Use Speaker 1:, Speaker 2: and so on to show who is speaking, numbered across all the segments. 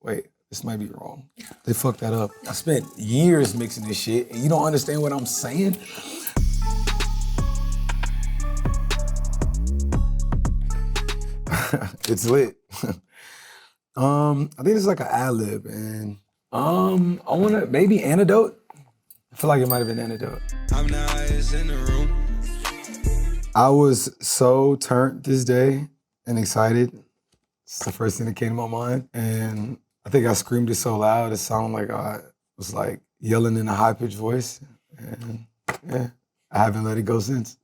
Speaker 1: Wait, this might be wrong. They fucked that up. I spent years mixing this shit, and you don't understand what I'm saying? It's lit. I think it's like an ad-lib, and I wanna, maybe Antidote? I feel like it might have been Antidote. I'm the highest in the room. I was so turned this day and excited. It's the first thing that came to my mind. And I think I screamed it so loud, it sounded like I was like yelling in a high-pitched voice. And yeah, I haven't let it go since.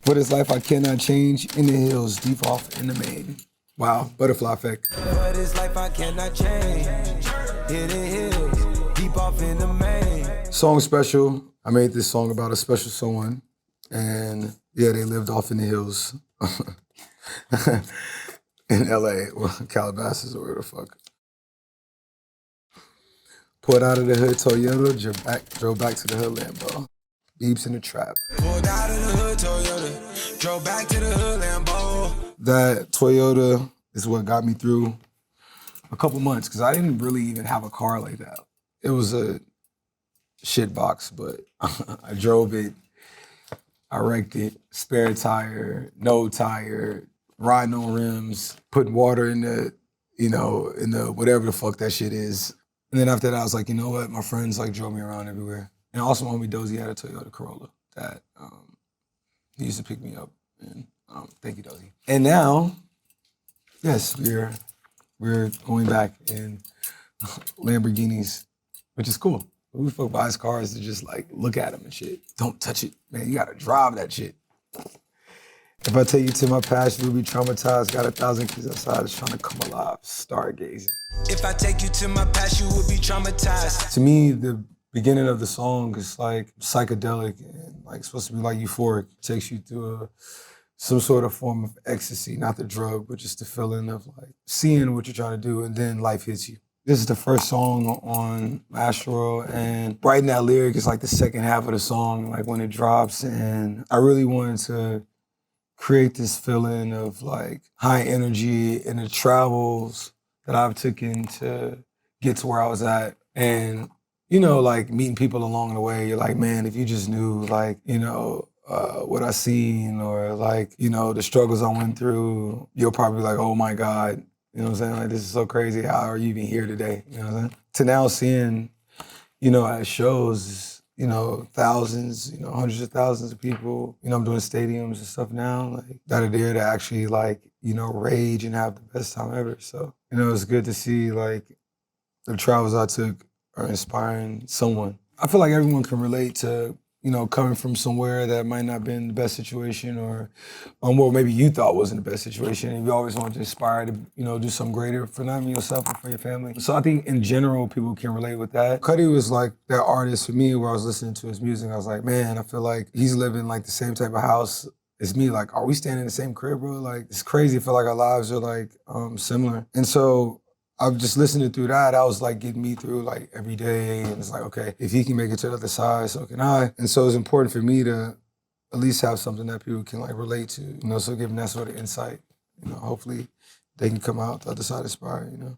Speaker 1: For this life I cannot change, in the hills, deep off in the main. Wow, butterfly effect. For this life I cannot change, in the hills, deep off in the main. Song special. I made this song about a special someone. And yeah, they lived off in the hills in LA, or Calabasas, or where the fuck. Pulled out of the hood Toyota, drove back to the hood Lambo. Beibs in the trap. Pulled out of the hood Toyota, drove back to the hood Lambo. That Toyota is what got me through a couple months, because I didn't really even have a car like that. It was a shit box, but I drove it. I wrecked it, spare tire, no tire, riding on rims, putting water in the, in the whatever the fuck that shit is. And then after that, I was like, you know what? My friends like drove me around everywhere. And also my homie Dozy had a Toyota Corolla that he used to pick me up. And thank you, Dozy. And now, yes, we're going back in Lamborghinis, which is cool. Who the fuck buys cars to just like look at them and shit? Don't touch it, man. You gotta drive that shit. If I take you to my past, you'll be traumatized. Got 1,000 kids outside that's trying to come alive. Stargazing. If I take you to my past, you will be traumatized. To me, the beginning of the song is like psychedelic and like supposed to be like euphoric. It takes you through some sort of form of ecstasy, not the drug, but just the feeling of like seeing what you're trying to do, and then life hits you. This is the first song on Astral, and writing that lyric is like the second half of the song, like when it drops. And I really wanted to create this feeling of like high energy and the travels that I've taken to get to where I was at. And, like meeting people along the way, you're like, man, if you just knew like, what I seen, or like, the struggles I went through, you'll probably be like, oh my God. You know what I'm saying? Like, this is so crazy. How are you even here today? You know what I'm saying? To now seeing, at shows, thousands, hundreds of thousands of people, I'm doing stadiums and stuff now, like, that are there to actually, like, rage and have the best time ever. So, it's good to see, like, the travels I took are inspiring someone. I feel like everyone can relate to, coming from somewhere that might not have been the best situation, or well, maybe you thought wasn't the best situation, and you always wanted to aspire to, do something greater for them, yourself, and for your family. So I think in general, people can relate with that. Cudi was like that artist for me, where I was listening to his music, I was like, man, I feel like he's living like the same type of house as me. Like, are we staying in the same crib, bro? Like, it's crazy. I feel like our lives are like similar. And so I'm just listening through that. I was like getting me through like every day. And it's like, okay, if he can make it to the other side, so can I. And so it's important for me to at least have something that people can like relate to, so give them that sort of insight. Hopefully they can come out the other side inspired,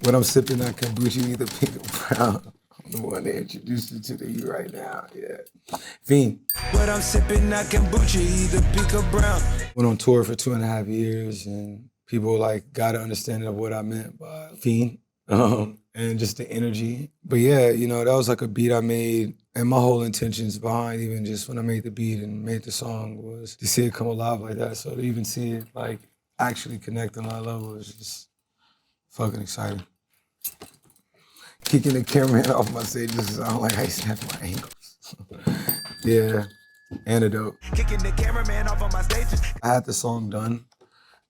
Speaker 1: When I'm sipping that kombucha, either pink or brown. I'm the one that introduced you to you right now, yeah. Fiend. When I'm sipping that kombucha, either pink or brown. Went on tour for 2.5 years, and people like got an understanding of what I meant by fiend, and just the energy. But yeah, that was like a beat I made, and my whole intentions behind even just when I made the beat and made the song was to see it come alive like that. So to even see it like actually connect on that level is just fucking exciting. Kicking the cameraman off my stage just sound like I snap my ankles. Yeah, Antidote. Kicking the cameraman off on my stages. I had the song done,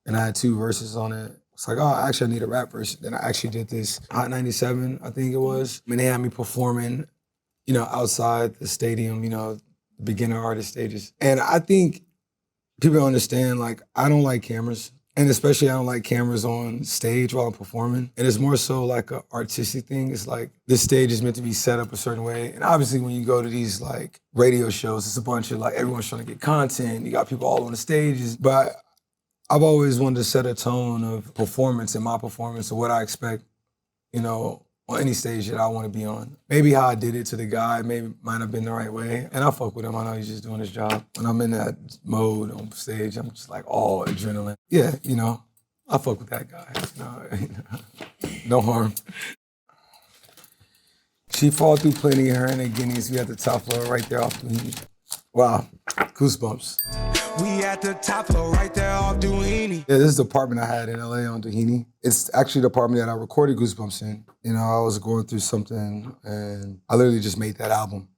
Speaker 1: and I had 2 verses on it. It's like, oh, actually I need a rap verse. Then I actually did this Hot 97, I think it was. I mean, they had me performing, outside the stadium, the beginner artist stages. And I think people don't understand, like, I don't like cameras. And especially I don't like cameras on stage while I'm performing. And it's more so like an artistic thing. It's like this stage is meant to be set up a certain way. And obviously when you go to these like radio shows, it's a bunch of like, everyone's trying to get content. You got people all on the stages. But I've always wanted to set a tone of performance in my performance of what I expect, you know, on any stage that I want to be on. Maybe how I did it to the guy maybe might have been the right way. And I fuck with him. I know he's just doing his job. When I'm in that mode on stage, I'm just like all adrenaline. Yeah, you know, I fuck with that guy. No harm. She fall through plenty, her and the guineas. We at the top floor right there off Doheny. Wow, goosebumps. We at the top floor right there off Doheny. Yeah, this is the apartment I had in LA on Doheny. It's actually the apartment that I recorded Goosebumps in. You know, I was going through something and I literally just made that album.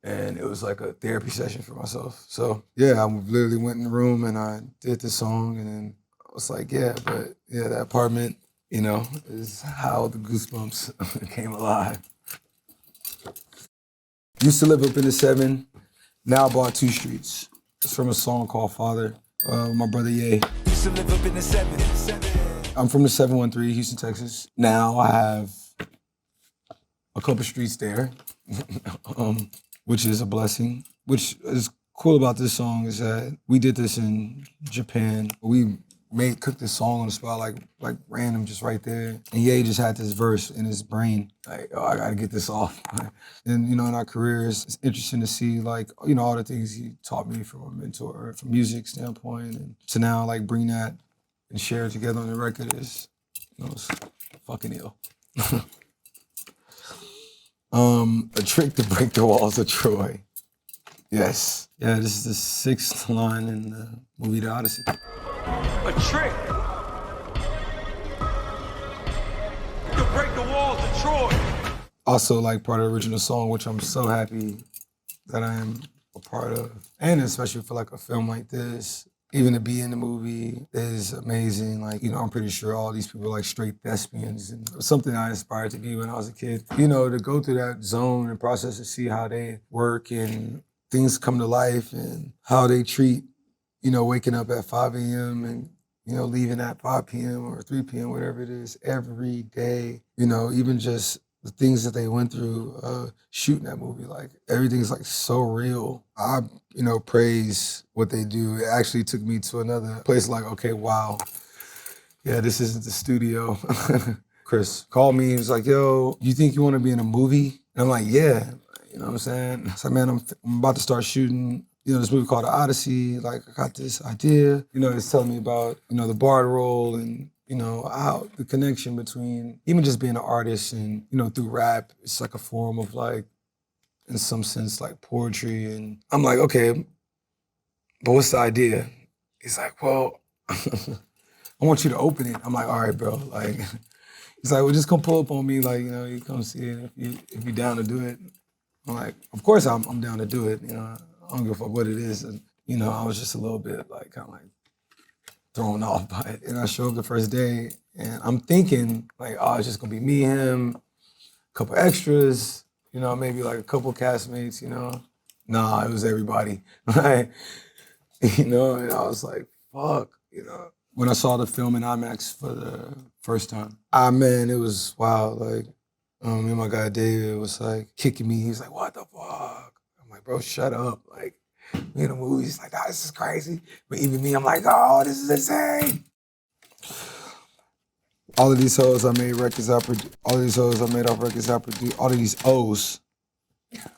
Speaker 1: And it was like a therapy session for myself. So yeah, I literally went in the room and I did the song and then I was like, yeah, but yeah, that apartment, you know, is how the Goosebumps came alive. Used to live up in the 7, now I bought 2 streets. It's from a song called Father, my brother Ye. Used to live up in the 7. I'm from the 713, Houston, Texas. Now I have a couple streets there, which is a blessing. Which is cool about this song is that we did this in Japan. We cooked this song on the spot, like random, just right there. And Ye just had this verse in his brain, like, oh, I gotta get this off. And you know, in our careers, it's interesting to see, like, you know, all the things he taught me from a mentor, from music standpoint, and to now, like, bring that and share it together on the record is, you know, it's fucking ill. A trick to break the walls of Troy. Yes. Yeah, this is the 6th line in the movie The Odyssey. A trick to break the walls of Troy. Also, like, part of the original song, which I'm so happy that I am a part of. And especially for like a film like this, even to be in the movie is amazing. Like, you know, I'm pretty sure all these people are like straight thespians, and it was something I aspired to be when I was a kid. You know, to go through that zone and process to see how they work and things come to life and how they treat, you know, waking up at 5 a.m. and, you know, leaving at 5 p.m. or 3 p.m., whatever it is, every day. You know, even just the things that they went through shooting that movie, like everything's like so real. I, you know, praise what they do. It actually took me to another place like, okay, wow. Yeah, this isn't the studio. Chris called me, he was like, yo, you think you wanna be in a movie? And I'm like, yeah, you know what I'm saying? I said, man, I'm about to start shooting, you know, this movie called Odyssey. Like, I got this idea. You know, it's telling me about, you know, the Bard role and, you know, how the connection between even just being an artist and, you know, through rap, it's like a form of like, in some sense, like poetry. And I'm like, okay, but what's the idea? He's like, well, I want you to open it. I'm like, all right, bro. Like, he's like, well, just come pull up on me. Like, you know, you come see it if you're down to do it. I'm like, of course I'm down to do it. You know, I don't give a fuck what it is. And, you know, I was just a little bit like, kind of like thrown off by it. And I showed up the first day and I'm thinking like, oh, it's just gonna be me, him, a couple extras, you know, maybe like a couple castmates, you know. Nah, it was everybody. Like, you know, and I was like, fuck, you know. When I saw the film in IMAX for the first time, man, it was wild. Like, me and my guy David was like kicking me. He's like, what the fuck? I'm like, bro, shut up. Like, we in a movie. He's like, oh, this is crazy. But even me, I'm like, oh, this is insane. All of these hoes I made records I produced. All of these hoes I made off records I produced. All of these O's,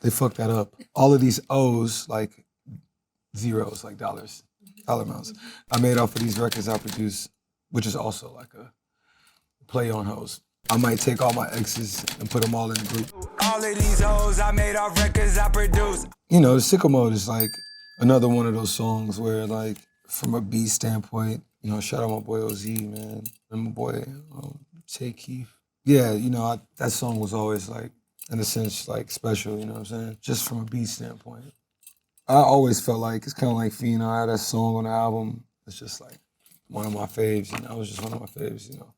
Speaker 1: they fucked that up. All of these O's, like zeros, like dollars, dollar amounts, I made off of these records I produced, which is also like a play on hoes. I might take all my exes and put them all in a group. All of these hoes I made off records I produced. You know, Sicko Mode is like another one of those songs where, like, from a beat standpoint, you know, shout out my boy OZ, man, and my boy Tay Keith. Yeah, you know, that song was always like, in a sense, like special, you know what I'm saying? Just from a beat standpoint. I always felt like, it's kind of like Fino, I had that song on the album, it's just like one of my faves, and that was just one of my faves, you know.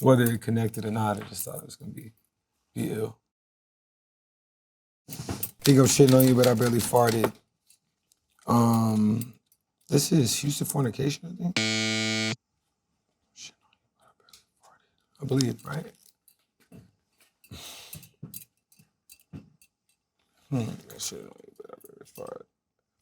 Speaker 1: Whether it connected or not, I just thought it was gonna be ill. Think I'm shitting on you, but I barely farted. This is Houston Fornication, I think. Shitting on you, but I barely farted. I believe, right? Shitting on you, but I barely farted.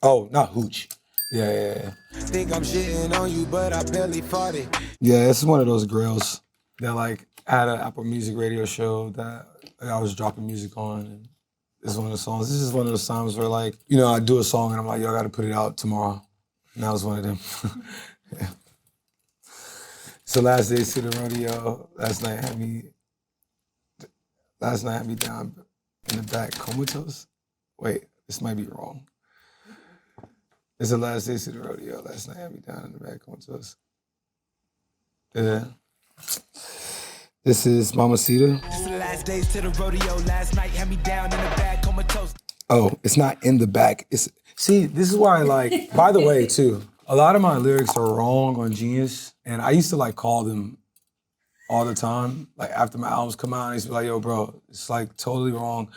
Speaker 1: Oh, not Hooch. Yeah. think I'm shitting on you, but I barely fought it. Yeah, this is one of those girls that like had an Apple Music radio show that I was dropping music on. And this is one of the songs. This is one of those times where like, you know, I do a song and I'm like, yo, I gotta put it out tomorrow. And that was one of them. Yeah. So last days to the rodeo, last night had me down in the back comatose. Wait, this might be wrong. It's the last days to the rodeo, last night had me down in the back comatose. Yeah. This is Mamacita. This is the last days to the rodeo, last night had me down in the back comatose. Oh, it's not in the back. See, this is why I like, by the way, too, a lot of my lyrics are wrong on Genius, and I used to like call them all the time. Like after my albums come out, I used to be like, yo, bro, it's like totally wrong.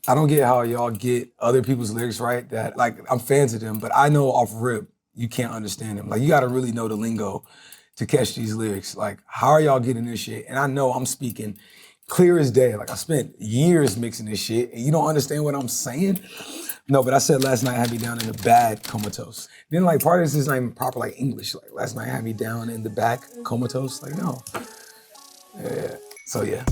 Speaker 1: I don't get how y'all get other people's lyrics right that, like, I'm fans of them, but I know off rip, you can't understand them. Like, you gotta really know the lingo to catch these lyrics. Like, how are y'all getting this shit? And I know I'm speaking clear as day. Like, I spent years mixing this shit, and you don't understand what I'm saying? No, but I said last night had me down in the bad comatose. Then, like, part of this is not even proper, like, English. Like, last night had me down in the back comatose. Like, no. Yeah. So, yeah.